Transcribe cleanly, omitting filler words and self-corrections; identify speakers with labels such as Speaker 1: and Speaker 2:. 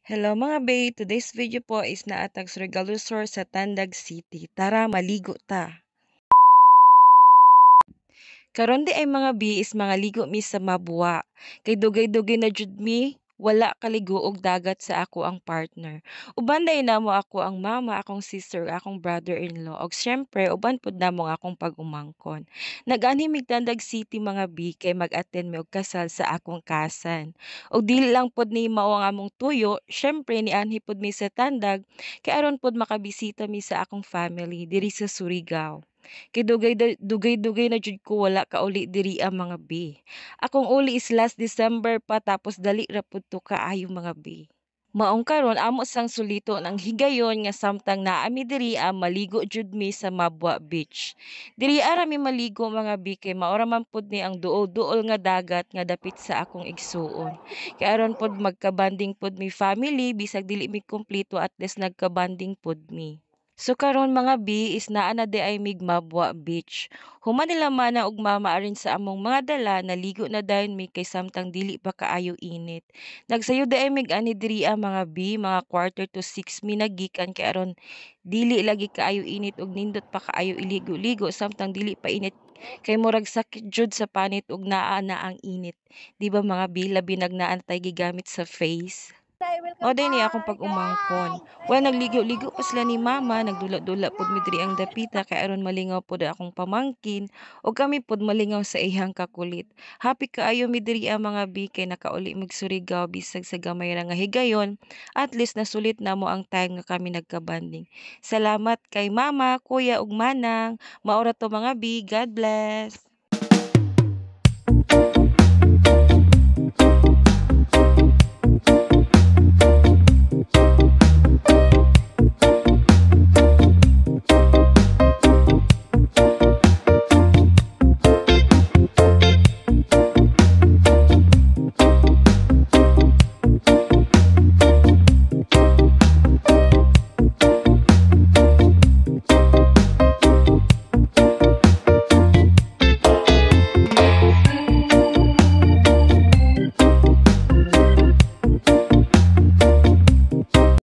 Speaker 1: Hello mga bay, today's video po is naatag sa Regalusor sa Tandag City. Tara, maligo ta. Karon di ay mga bi is mga ligo mi sa Mabwa. Kay dugay-dugay na jud mi, wala kaligo og dagat sa ako ang partner. Uban day namo ako ang mama, akong sister, akong brother-in-law, og syempre uban pud namo ang akong pag-umangkon. Nag-anhi mig Tandag City mga bi kay mag-attend mi og kasal sa akong kasan. Og dili lang pud ni mao ang among tuyo, syempre nianhi pud mi sa Tandag kay aron pud makabisita mi sa akong family diri sa Surigao. Kay dugay-dugay na jud ko wala kauli diri ang mga bi. Akong uli is last December pa tapos dali ra pud to kaayo mga bi. Maong karon amo sang sulito ng higayon nga samtang naa mi diri maligo jud mi sa Mabwa Beach. Diri ara mi maligo mga bi kay mao ra man pud ni ang duol-duol nga dagat nga dapit sa akong igsuon. Kay aron pud magkabanding pud mi family bisag dili mi kumpleto at least nagkabanding pud mi. So karon mga bi is naa na di ay mig Mabwa Beach. Human nila mana og mama arin sa among mga dala naligo na dayon mi kay samtang dili pa kaayo init. Nagsayo di ay mig ani diri ang mga bi mga 5:45 mi nagikan kay aron dili lagi kaayo init og nindot pa kaayo iligo-ligo samtang dili pa init kay murag sakit jud sa panit ug naa na ang init. Di ba mga bi labi nagnaan tay gigamit sa face. O din ni akong pag-umangkon. Well, nagligo-ligo pa sila ni mama, nagdula-dula pod mi diri ang dapita kay aron malingaw pod akong pamangkin o kami pod malingaw sa ihang kakulit. Happy kaayo mi diri ang mga bi kay nakauli mig Surigao bisag sa gamay ra nga higayon. At least nasulit namo ang time nga kami nagkabanding. Salamat kay mama, kuya ug manang. Maura to mga bi. God bless.